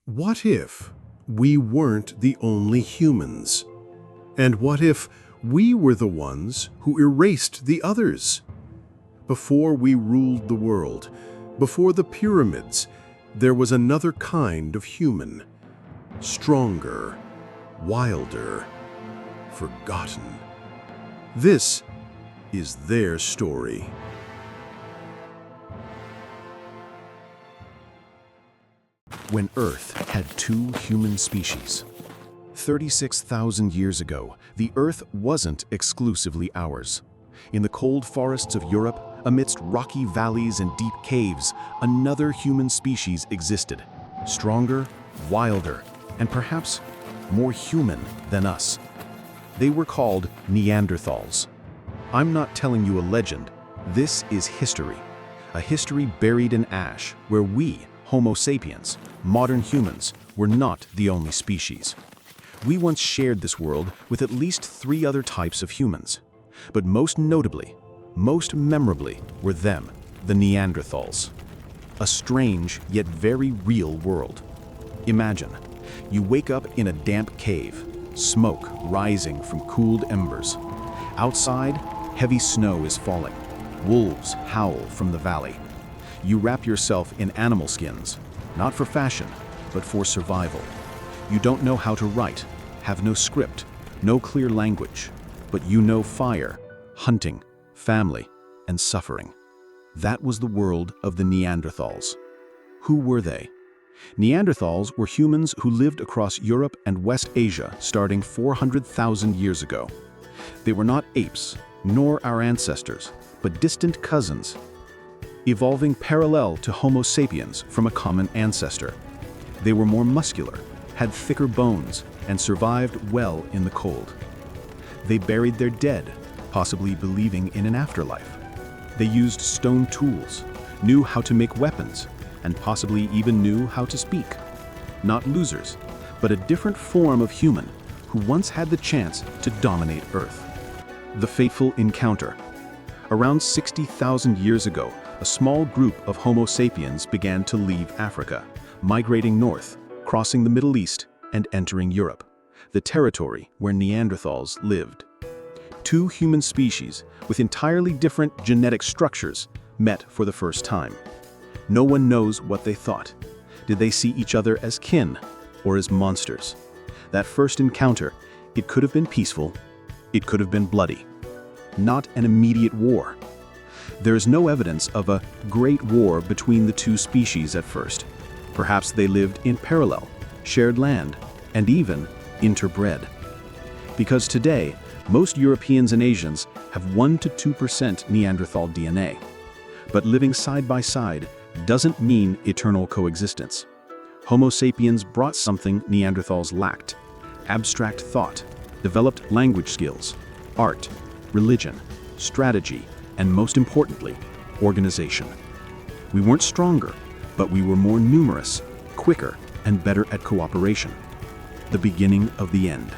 What if we weren't the only humans? And what if we were the ones who erased the others? Before we ruled the world, before the pyramids, there was another kind of human. Stronger, wilder, forgotten. This is their story. When Earth had two human species. 36,000 years ago, the Earth wasn't exclusively ours. In the cold forests of Europe, amidst rocky valleys and deep caves, another human species existed. Stronger, wilder, and perhaps more human than us. They were called Neanderthals. I'm not telling you a legend. This is history. A history buried in ash, where we, Homo sapiens, modern humans, were not the only species. We once shared this world with at least 3 other types of humans. But most notably, most memorably, were them, the Neanderthals. A strange yet very real world. Imagine, you wake up in a damp cave, smoke rising from cooled embers. Outside, heavy snow is falling. Wolves howl from the valley. You wrap yourself in animal skins, not for fashion, but for survival. You don't know how to write, have no script, no clear language, but you know fire, hunting, family, and suffering. That was the world of the Neanderthals. Who were they? Neanderthals were humans who lived across Europe and West Asia starting 400,000 years ago. They were not apes, nor our ancestors, but distant cousins, evolving parallel to Homo sapiens from a common ancestor. They were more muscular, had thicker bones, and survived well in the cold. They buried their dead, possibly believing in an afterlife. They used stone tools, knew how to make weapons, and possibly even knew how to speak. Not losers, but a different form of human who once had the chance to dominate Earth. The Fateful Encounter. Around 60,000 years ago, a small group of Homo sapiens began to leave Africa, migrating north, crossing the Middle East, and entering Europe, the territory where Neanderthals lived. 2 human species with entirely different genetic structures met for the first time. No one knows what they thought. Did they see each other as kin or as monsters? That first encounter, it could have been peaceful, it could have been bloody. Not an immediate war. There is no evidence of a great war between the 2 species at first. Perhaps they lived in parallel, shared land, and even interbred. Because today, most Europeans and Asians have 1 to 2% Neanderthal DNA. But living side by side doesn't mean eternal coexistence. Homo sapiens brought something Neanderthals lacked: abstract thought, developed language skills, art, religion, strategy, and most importantly, organization. We weren't stronger, but we were more numerous, quicker, and better at cooperation. The beginning of the end.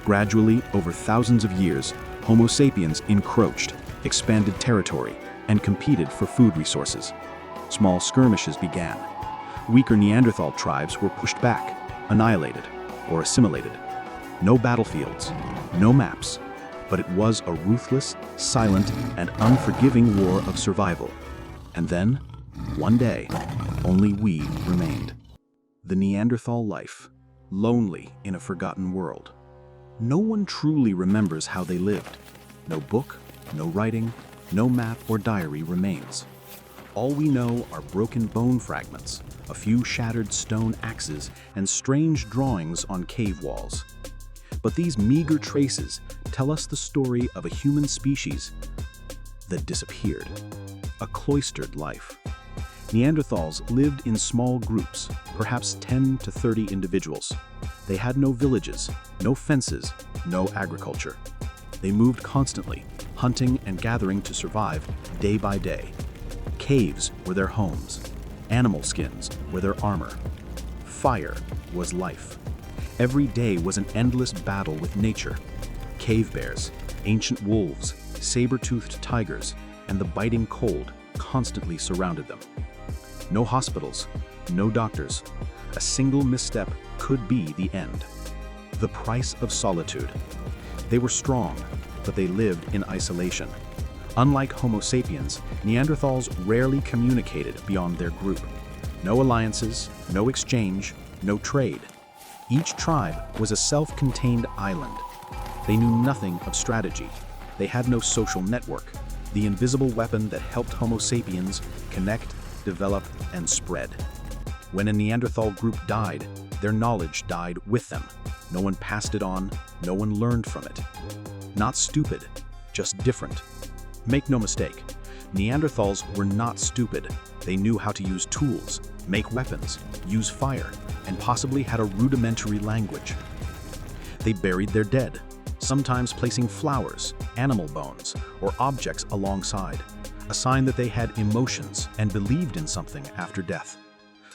Gradually, over thousands of years, Homo sapiens encroached, expanded territory, and competed for food resources. Small skirmishes began. Weaker Neanderthal tribes were pushed back, annihilated, or assimilated. No battlefields, no maps, but it was a ruthless, silent, and unforgiving war of survival. And then, one day, only we remained. The Neanderthal life, lonely in a forgotten world. No one truly remembers how they lived. No book, no writing, no map or diary remains. All we know are broken bone fragments, a few shattered stone axes, and strange drawings on cave walls. But these meager traces tell us the story of a human species that disappeared. A cloistered life. Neanderthals lived in small groups, perhaps 10 to 30 individuals. They had no villages, no fences, no agriculture. They moved constantly, hunting and gathering to survive day by day. Caves were their homes. Animal skins were their armor. Fire was life. Every day was an endless battle with nature. Cave bears, ancient wolves, saber-toothed tigers, and the biting cold constantly surrounded them. No hospitals, no doctors, A single misstep could be the end. The Price of Solitude. They were strong, but they lived in isolation. Unlike Homo sapiens, Neanderthals rarely communicated beyond their group. No alliances, no exchange, no trade. Each tribe was a self-contained island. They knew nothing of strategy. They had no social network, the invisible weapon that helped Homo sapiens connect, develop, and spread. When a Neanderthal group died, their knowledge died with them. No one passed it on, no one learned from it. Not stupid, just different. Make no mistake, Neanderthals were not stupid. They knew how to use tools, make weapons, use fire, and possibly had a rudimentary language. They buried their dead, sometimes placing flowers, animal bones, or objects alongside, a sign that they had emotions and believed in something after death.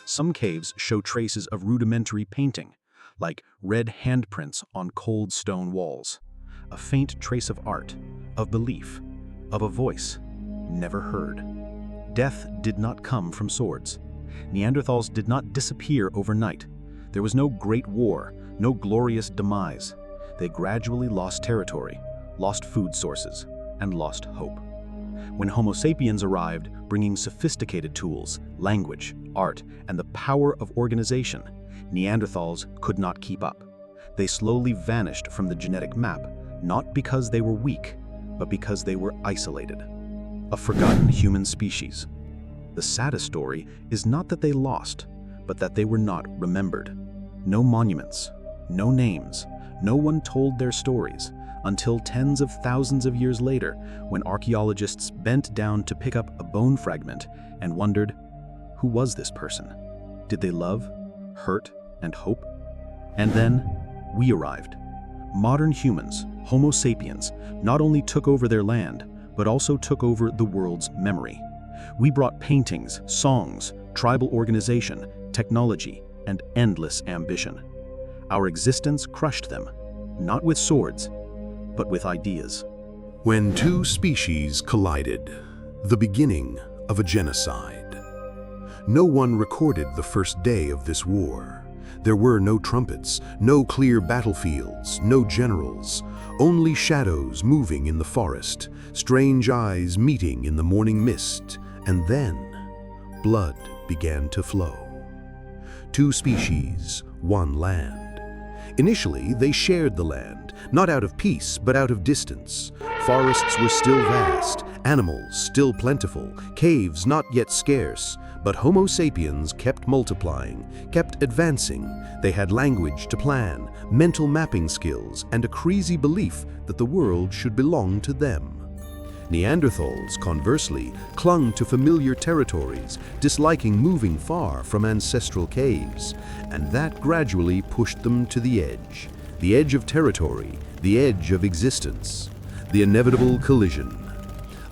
Some caves show traces of rudimentary painting, like red handprints on cold stone walls, a faint trace of art, of belief, of a voice never heard. Death did not come from swords. Neanderthals did not disappear overnight. There was no great war, no glorious demise. They gradually lost territory, lost food sources, and lost hope. When Homo sapiens arrived, bringing sophisticated tools, language, art, and the power of organization, Neanderthals could not keep up. They slowly vanished from the genetic map, not because they were weak, but because they were isolated. A forgotten human species. The saddest story is not that they lost, but that they were not remembered. No monuments, no names, no one told their stories, until tens of thousands of years later, when archaeologists bent down to pick up a bone fragment and wondered, who was this person? Did they love, hurt, and hope? And then, we arrived. Modern humans, Homo sapiens, not only took over their land, but also took over the world's memory. We brought paintings, songs, tribal organization, technology, and endless ambition. Our existence crushed them, not with swords, but with ideas. When two species collided, the beginning of a genocide. No one recorded the first day of this war. There were no trumpets, no clear battlefields, no generals, only shadows moving in the forest, strange eyes meeting in the morning mist, and then blood began to flow. Two species, one land. Initially, they shared the land, not out of peace, but out of distance. Forests were still vast, animals still plentiful, caves not yet scarce, but Homo sapiens kept multiplying, kept advancing. They had language to plan, mental mapping skills, and a crazy belief that the world should belong to them. Neanderthals, conversely, clung to familiar territories, disliking moving far from ancestral caves, and that gradually pushed them to the edge of territory, the edge of existence, the inevitable collision.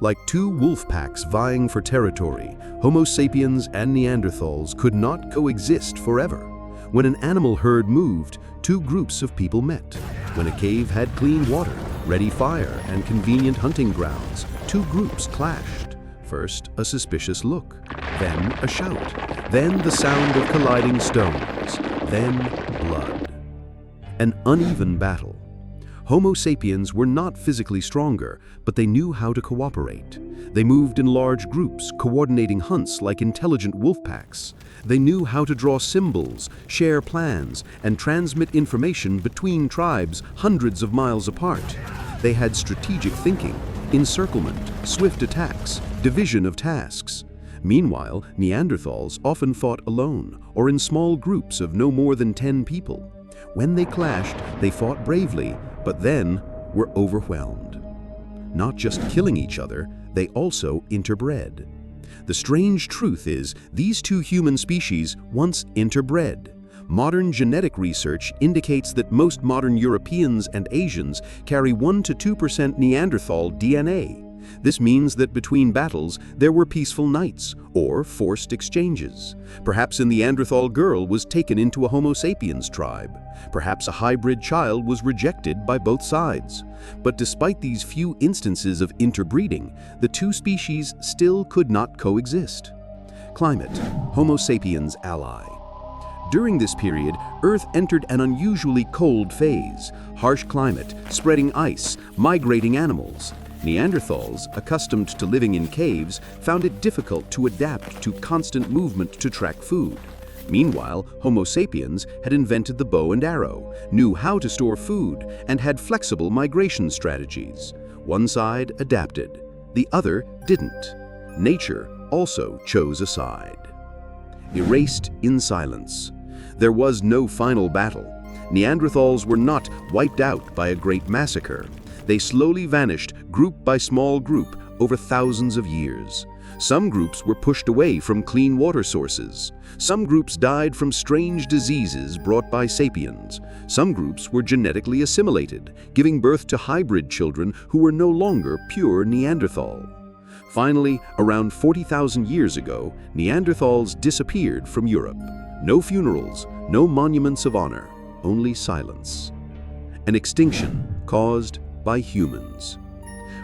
Like two wolf packs vying for territory, Homo sapiens and Neanderthals could not coexist forever. When an animal herd moved, two groups of people met. When a cave had clean water, ready fire, and convenient hunting grounds, two groups clashed. First, a suspicious look, then a shout, then the sound of colliding stones, then blood. An uneven battle. Homo sapiens were not physically stronger, but they knew how to cooperate. They moved in large groups, coordinating hunts like intelligent wolf packs. They knew how to draw symbols, share plans, and transmit information between tribes hundreds of miles apart. They had strategic thinking, encirclement, swift attacks, division of tasks. Meanwhile, Neanderthals often fought alone or in small groups of no more than 10 people. When they clashed, they fought bravely, but then were overwhelmed. Not just killing each other, they also interbred. The strange truth is, these two human species once interbred. Modern genetic research indicates that most modern Europeans and Asians carry 1% to 2% Neanderthal DNA. This means that between battles, there were peaceful nights or forced exchanges. Perhaps a Neanderthal girl was taken into a Homo sapiens tribe. Perhaps a hybrid child was rejected by both sides. But despite these few instances of interbreeding, the two species still could not coexist. Climate, Homo sapiens ally. During this period, Earth entered an unusually cold phase. Harsh climate, spreading ice, migrating animals. Neanderthals, accustomed to living in caves, found it difficult to adapt to constant movement to track food. Meanwhile, Homo sapiens had invented the bow and arrow, knew how to store food, and had flexible migration strategies. One side adapted, the other didn't. Nature also chose a side. Erased in silence. There was no final battle. Neanderthals were not wiped out by a great massacre. They slowly vanished, group by small group, over thousands of years. Some groups were pushed away from clean water sources. Some groups died from strange diseases brought by sapiens. Some groups were genetically assimilated, giving birth to hybrid children who were no longer pure Neanderthal. Finally, around 40,000 years ago, Neanderthals disappeared from Europe. No funerals, no monuments of honor, only silence. An extinction caused by humans.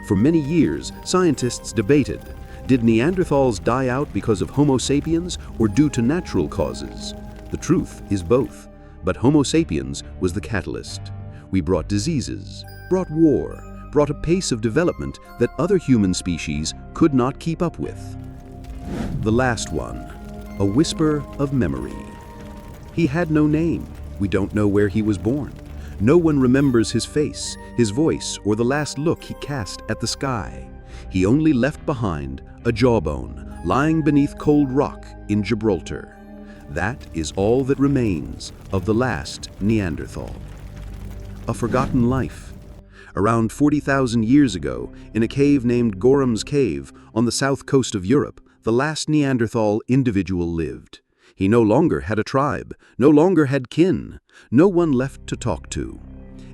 For many years, scientists debated, did Neanderthals die out because of Homo sapiens or due to natural causes? The truth is both, but Homo sapiens was the catalyst. We brought diseases, brought war, brought a pace of development that other human species could not keep up with. The last one, a whisper of memory. He had no name. We don't know where he was born. No one remembers his face, his voice, or the last look he cast at the sky. He only left behind a jawbone lying beneath cold rock in Gibraltar. That is all that remains of the last Neanderthal. A forgotten life. Around 40,000 years ago, in a cave named Gorham's Cave on the south coast of Europe, the last Neanderthal individual lived. He no longer had a tribe, no longer had kin, no one left to talk to.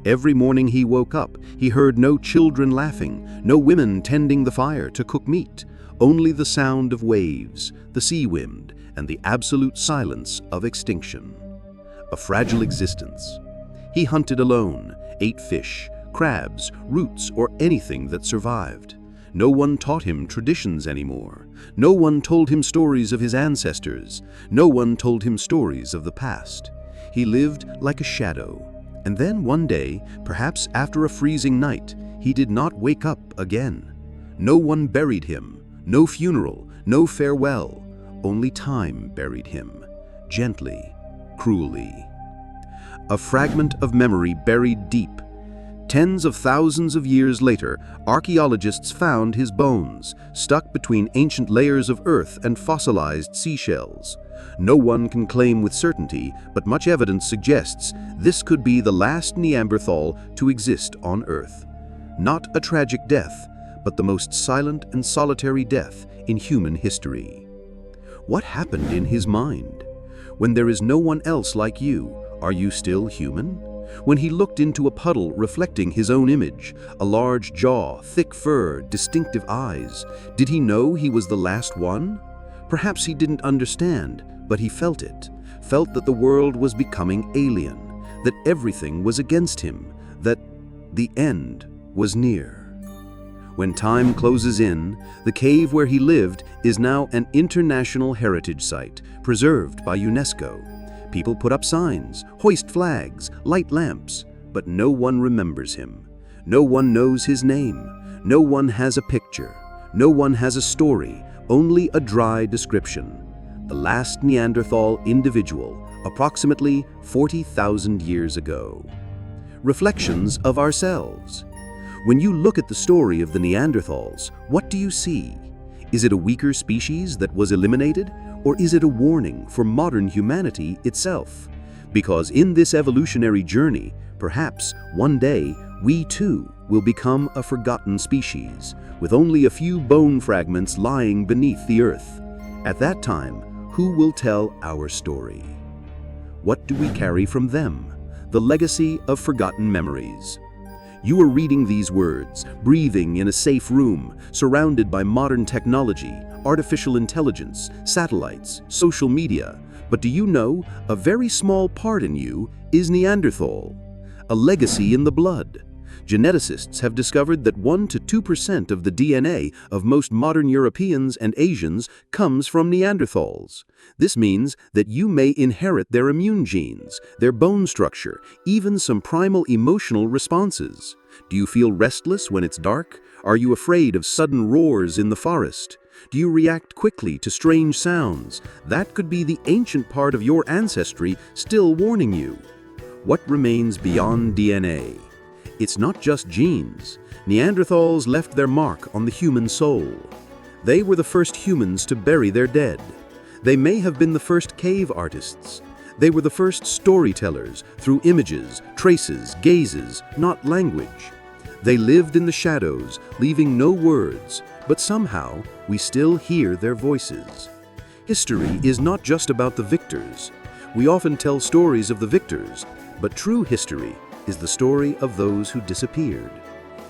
Every morning he woke up, he heard no children laughing, no women tending the fire to cook meat, only the sound of waves, the sea wind, and the absolute silence of extinction. A fragile existence. He hunted alone, ate fish, crabs, roots, or anything that survived. No one taught him traditions anymore. No one told him stories of his ancestors. No one told him stories of the past. He lived like a shadow. And then one day, perhaps after a freezing night, he did not wake up again. No one buried him, no funeral, no farewell. Only time buried him, gently, cruelly. A fragment of memory buried deep. Tens of thousands of years later, archaeologists found his bones, stuck between ancient layers of earth and fossilized seashells. No one can claim with certainty, but much evidence suggests this could be the last Neanderthal to exist on Earth. Not a tragic death, but the most silent and solitary death in human history. What happened in his mind? When there is no one else like you, are you still human? When he looked into a puddle reflecting his own image, a large jaw, thick fur, distinctive eyes, did he know he was the last one? Perhaps he didn't understand, but he felt it, felt that the world was becoming alien, that everything was against him, that the end was near. When time closes in, the cave where he lived is now an international heritage site, preserved by UNESCO. People put up signs, hoist flags, light lamps, but no one remembers him. No one knows his name. No one has a picture. No one has a story, only a dry description. The last Neanderthal individual, approximately 40,000 years ago. Reflections of ourselves. When you look at the story of the Neanderthals, what do you see? Is it a weaker species that was eliminated? Or is it a warning for modern humanity itself? Because in this evolutionary journey, perhaps one day we too will become a forgotten species, with only a few bone fragments lying beneath the earth. At that time, who will tell our story? What do we carry from them? The legacy of forgotten memories. You are reading these words, breathing in a safe room, surrounded by modern technology, artificial intelligence, satellites, social media. But do you know, a very small part in you is Neanderthal, a legacy in the blood. Geneticists have discovered that 1 to 2% of the DNA of most modern Europeans and Asians comes from Neanderthals. This means that you may inherit their immune genes, their bone structure, even some primal emotional responses. Do you feel restless when it's dark? Are you afraid of sudden roars in the forest? Do you react quickly to strange sounds? That could be the ancient part of your ancestry still warning you. What remains beyond DNA? It's not just genes. Neanderthals left their mark on the human soul. They were the first humans to bury their dead. They may have been the first cave artists. They were the first storytellers through images, traces, gazes, not language. They lived in the shadows, leaving no words, but somehow we still hear their voices. History is not just about the victors. We often tell stories of the victors, but true history is the story of those who disappeared.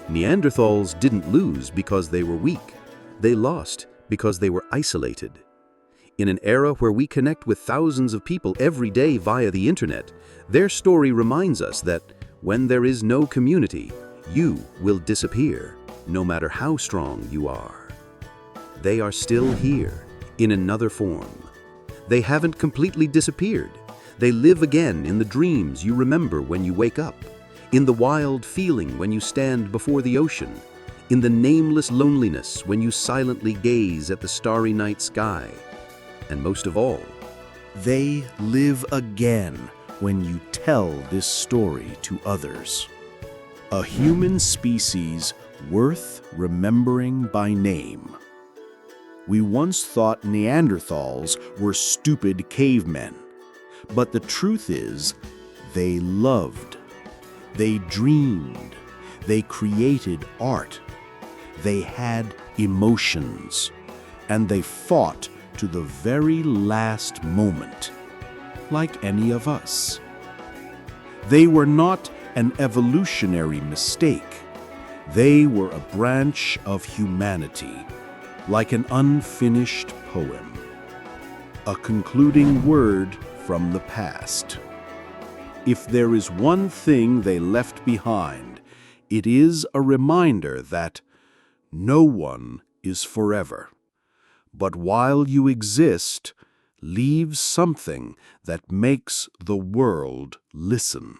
Neanderthals didn't lose because they were weak. They lost because they were isolated. In an era where we connect with thousands of people every day via the internet, their story reminds us that when there is no community, you will disappear, no matter how strong you are. They are still here, in another form. They haven't completely disappeared. They live again in the dreams you remember when you wake up, in the wild feeling when you stand before the ocean, in the nameless loneliness when you silently gaze at the starry night sky. And most of all, They live again when you tell this story to others. A human species worth remembering by name. We once thought Neanderthals were stupid cavemen. But the truth is, they loved, they dreamed, they created art, they had emotions, and they fought to the very last moment, like any of us. They were not an evolutionary mistake. They were a branch of humanity, like an unfinished poem, a concluding word from the past. If there is one thing they left behind, it is a reminder that no one is forever. But while you exist, leave something that makes the world listen.